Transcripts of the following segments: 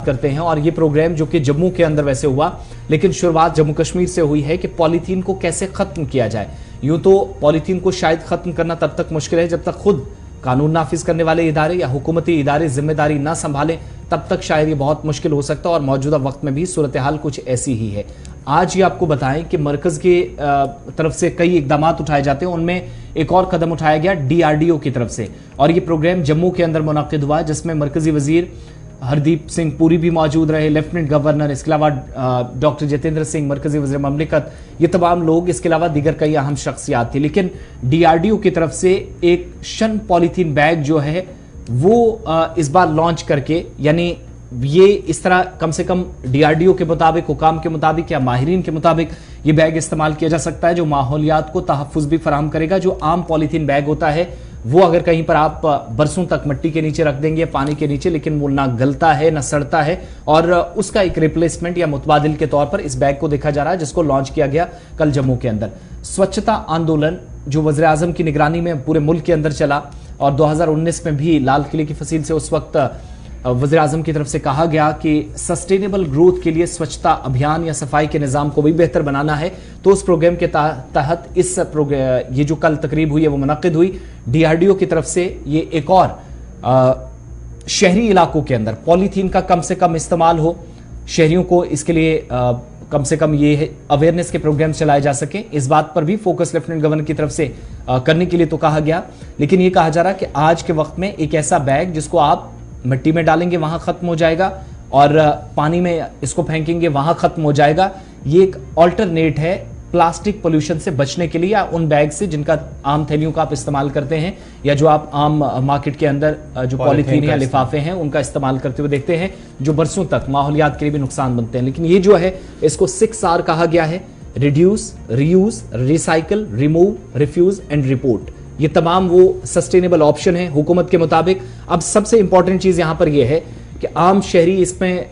करते हैं। और ये प्रोग्राम जो कि जम्मू के अंदर वैसे हुआ, लेकिन शुरुआत जम्मू कश्मीर से हुई है कि पॉलीथीन को कैसे खत्म किया जाए। यूं तो पॉलीथीन को शायद खत्म करना तब तक मुश्किल है जब तक खुद कानून नाफिज करने वाले इदारे या हुकूमती इदारे जिम्मेदारी ना संभालें, तब तक शायद ये बहुत मुश्किल हो सकता है। और मौजूदा वक्त में भी सूरत हाल कुछ ऐसी ही है। आज ये आपको बताएं कि मरकज के तरफ से कई इकदाम उठाए जाते हैं, उनमें एक और कदम उठाया गया DRDO की तरफ से, और ये प्रोग्राम जम्मू के अंदर मुनाकिद हुआ, जिसमें मरकजी वजीर हरदीप सिंह पुरी भी मौजूद रहे, लेफ्टिनेंट गवर्नर, इसके अलावा डॉक्टर जितेंद्र सिंह मरकजी वज़ीर ममलिकत, ये तमाम लोग, इसके अलावा दीगर कई अहम शख्सियात थी। लेकिन DRDO की तरफ से एक शन पॉलीथीन बैग जो है वो इस बार लॉन्च करके, यानी ये इस तरह कम से कम DRDO के मुताबिक, हुकाम के मुताबिक या माहिरीन के मुताबिक ये बैग इस्तेमाल किया जा सकता है जो माहौलियात को तहफ़्फ़ुज़ भी फराहम करेगा। जो आम पॉलीथीन बैग होता है वो अगर कहीं पर आप बरसों तक मिट्टी के नीचे रख देंगे, पानी के नीचे, लेकिन वो ना गलता है ना सड़ता है, और उसका एक रिप्लेसमेंट या मुतबादिल के तौर पर इस बैग को देखा जा रहा है, जिसको लॉन्च किया गया कल जम्मू के अंदर। स्वच्छता आंदोलन जो वज़ीर आज़म की निगरानी में पूरे मुल्क के अंदर चला, और 2019 में भी लाल किले की फसील से उस वक्त वज़ीर आज़म की तरफ से कहा गया कि सस्टेनेबल ग्रोथ के लिए स्वच्छता अभियान या सफाई के निज़ाम को भी बेहतर बनाना है। तो उस प्रोग्राम के तहत ये जो कल तकरीब हुई है वो मुनक्किद हुई। DRDO की तरफ से ये एक और शहरी इलाकों के अंदर पॉलीथीन का कम से कम इस्तेमाल हो, शहरियों को इसके लिए कम से कम ये अवेयरनेस के प्रोग्राम चलाए जा सके, इस बात पर भी फोकस लेफ्टिनेंट गवर्नर की तरफ से करने के लिए तो कहा गया। लेकिन ये कहा जा रहा है कि आज के वक्त में एक ऐसा बैग जिसको आप मिट्टी में डालेंगे वहां खत्म हो जाएगा, और पानी में इसको फेंकेंगे वहां खत्म हो जाएगा। ये एक ऑल्टरनेट है प्लास्टिक पोल्यूशन से बचने के लिए, या उन बैग से जिनका आम थैलियों का आप इस्तेमाल करते हैं, या जो आप आम मार्केट के अंदर जो पॉलीथीन या लिफाफे हैं उनका इस्तेमाल करते हुए देखते हैं, जो बरसों तक माहौलियात के लिए भी नुकसान बनते हैं। लेकिन ये जो है इसको 6R कहा गया है, reduce, reuse, recycle, remove, refuse and report. ये तमाम वो सस्टेनेबल ऑप्शन है हुकूमत के मुताबिक। अब सबसे इंपॉर्टेंट चीज यहां पर यह है कि आम शहरी इसमें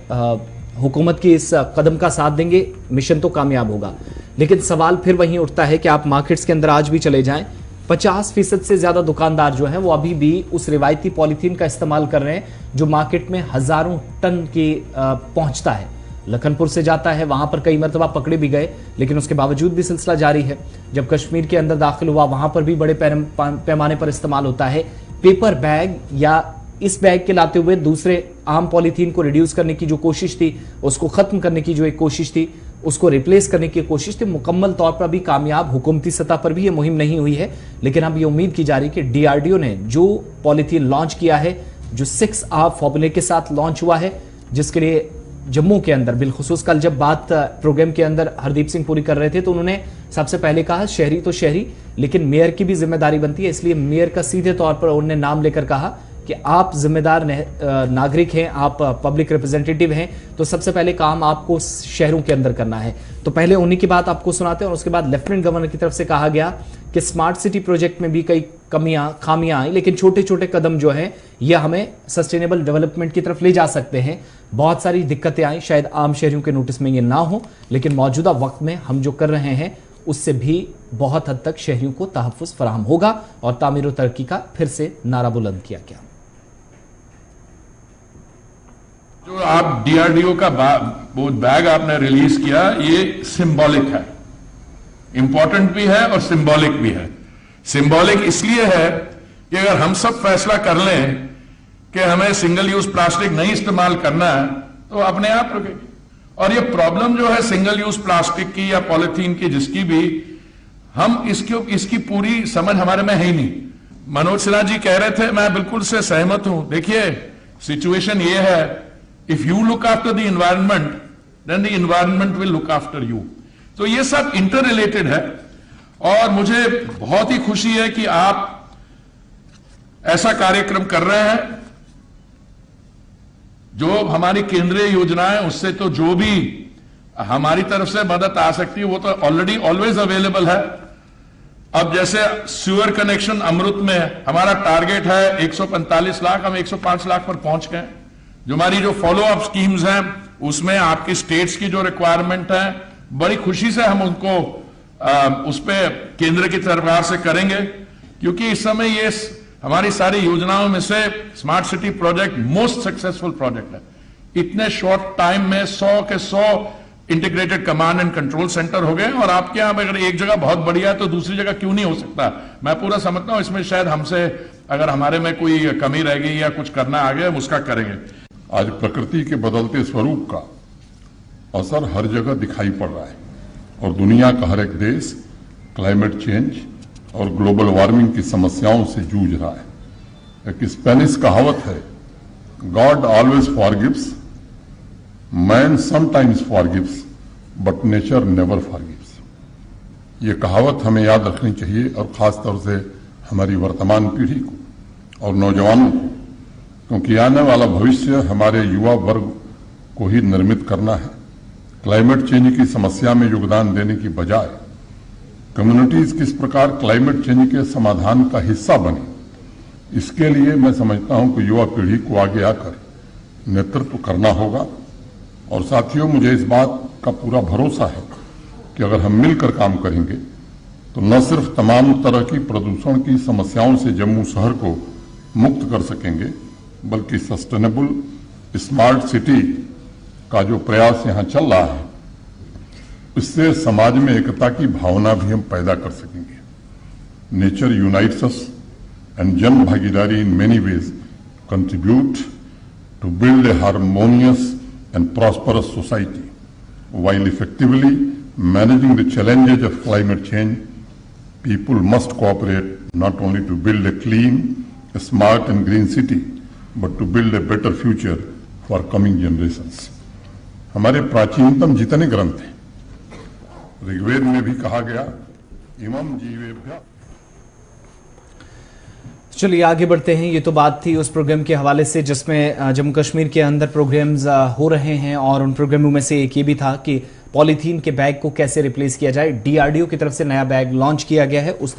हुकूमत की इस कदम का साथ देंगे, मिशन तो कामयाब होगा। लेकिन सवाल फिर वहीं उठता है कि आप मार्केट्स के अंदर आज भी चले जाएं, 50% से ज्यादा दुकानदार जो हैं वो अभी भी उस रिवायती पॉलीथीन का इस्तेमाल कर रहे हैं जो मार्केट में हजारों टन की पहुंचता है। लखनपुर से जाता है, वहां पर कई मरतबा पकड़े भी गए, लेकिन उसके बावजूद भी सिलसिला जारी है। जब कश्मीर के अंदर दाखिल हुआ वहां पर भी बड़े पैमाने पर इस्तेमाल होता है। पेपर बैग या इस बैग के लाते हुए दूसरे आम पॉलीथीन को रिड्यूस करने की जो कोशिश थी, उसको खत्म करने की जो एक कोशिश थी, उसको रिप्लेस करने की कोशिश थी, मुकम्मल तौर पर भी कामयाब हुकूमती सतह पर भी ये मुहिम नहीं हुई है। लेकिन अब ये उम्मीद की जा रही है कि DRDO ने जो पॉलीथीन लॉन्च किया है, जो 6R फॉर्मूले के साथ लॉन्च हुआ है, जिसके लिए जम्मू के अंदर बिलखुसूस कल जब बात प्रोग्राम के अंदर हरदीप सिंह पुरी कर रहे थे तो उन्होंने सबसे पहले कहा शहरी तो शहरी, लेकिन मेयर की भी जिम्मेदारी बनती है। इसलिए मेयर का सीधे तौर पर उन्होंने नाम लेकर कहा कि आप जिम्मेदार नागरिक हैं, आप पब्लिक रिप्रेजेंटेटिव हैं, तो सबसे पहले काम आपको शहरों के अंदर करना है। तो पहले उन्हीं की बात आपको सुनाते हैं, और उसके बाद लेफ्टिनेंट गवर्नर की तरफ से कहा गया कि स्मार्ट सिटी प्रोजेक्ट में भी कई खामियां आई, लेकिन छोटे छोटे कदम जो हैं यह हमें सस्टेनेबल डेवलपमेंट की तरफ ले जा सकते हैं। बहुत सारी दिक्कतें आई, शायद आम शहरियों के नोटिस में ये ना हो, लेकिन मौजूदा वक्त में हम जो कर रहे हैं उससे भी बहुत हद तक शहरियों को तहफ़्फ़ुज़ फराहम होगा। और तामीर व तरक्की का फिर से नारा बुलंद किया गया। जो आप DRDO का वो बैग आपने रिलीज किया, ये सिंबॉलिक है, इंपॉर्टेंट भी है और सिंबॉलिक भी है। सिंबॉलिक इसलिए है कि अगर हम सब फैसला कर लें कि हमें सिंगल यूज प्लास्टिक नहीं इस्तेमाल करना है तो अपने आप रुकेगी। और ये प्रॉब्लम जो है सिंगल यूज प्लास्टिक की या पॉलिथीन की, जिसकी भी हम इसकी पूरी समझ हमारे में है ही नहीं। मनोज सिन्हा जी कह रहे थे, मैं बिल्कुल से सहमत हूं। देखिए सिचुएशन ये है, if you look after the environment then the environment will look after you. तो ये सब इंटर रिलेटेड है, और मुझे बहुत ही खुशी है कि आप ऐसा कार्यक्रम कर रहे हैं। जो हमारी केंद्रीय योजनाएं, उससे तो जो भी हमारी तरफ से मदद आ सकती है वो तो ऑलरेडी ऑलवेज अवेलेबल है। अब जैसे सीवर कनेक्शन अमृत में हमारा टारगेट है 145 लाख, हम 105 लाख पर पहुंच गए। जो हमारी जो फॉलो अप स्कीम्स हैं उसमें आपकी स्टेट्स की जो रिक्वायरमेंट है, बड़ी खुशी से हम उनको उस पर केंद्र की सरकार से करेंगे, क्योंकि इस समय ये हमारी सारी योजनाओं में से smart city project most successful project है। इतने शॉर्ट टाइम में 100 के 100 integrated command and control centre हो गए। और आपके यहां अगर एक जगह बहुत बढ़िया है तो दूसरी जगह क्यों नहीं हो सकता? मैं पूरा समझता हूं इसमें शायद हमसे अगर हमारे में कोई कमी रह गई या कुछ करना आ गया हम उसका करेंगे। आज प्रकृति के बदलते स्वरूप का असर हर जगह दिखाई पड़ रहा है और दुनिया का हर एक देश क्लाइमेट चेंज और ग्लोबल वार्मिंग की समस्याओं से जूझ रहा है। एक स्पेनिश कहावत है, God always forgives, man sometimes forgives, but nature never forgives. ये कहावत हमें याद रखनी चाहिए और खासतौर से हमारी वर्तमान पीढ़ी को और नौजवानों को, क्योंकि आने वाला भविष्य हमारे युवा वर्ग को ही निर्मित करना है। क्लाइमेट चेंज की समस्या में योगदान देने की बजाय कम्युनिटीज किस प्रकार क्लाइमेट चेंज के समाधान का हिस्सा बने, इसके लिए मैं समझता हूं कि युवा पीढ़ी को आगे आकर नेतृत्व करना होगा। और साथियों, मुझे इस बात का पूरा भरोसा है कि अगर हम मिलकर काम करेंगे तो न सिर्फ तमाम तरह की प्रदूषण की समस्याओं से जम्मू शहर को मुक्त कर सकेंगे, बल्कि सस्टेनेबल स्मार्ट सिटी का जो प्रयास यहां चल रहा है, इससे समाज में एकता की भावना भी हम पैदा कर सकेंगे। नेचर यूनाइट्स अस एंड जन भागीदारी in many ways contribute to build a harmonious and prosperous society. While effectively managing the challenges of climate change, people must cooperate not only to build a clean, a smart and green city, but to build a better future for coming generations. हमारे प्राचीनतम जितने ग्रंथ हैं, ऋग्वेद में भी कहा गया, इमं जीवेभ्यः। चलिए आगे बढ़ते हैं। ये तो बात थी उस प्रोग्राम के हवाले से जिसमें जम्मू कश्मीर के अंदर प्रोग्राम्स हो रहे हैं, और उन प्रोग्रामों में से एक ये भी था कि पॉलीथीन के बैग को कैसे रिप्लेस किया जाए। डीआरडीओ की तरफ से नया बैग लॉन्च किया गया है, उस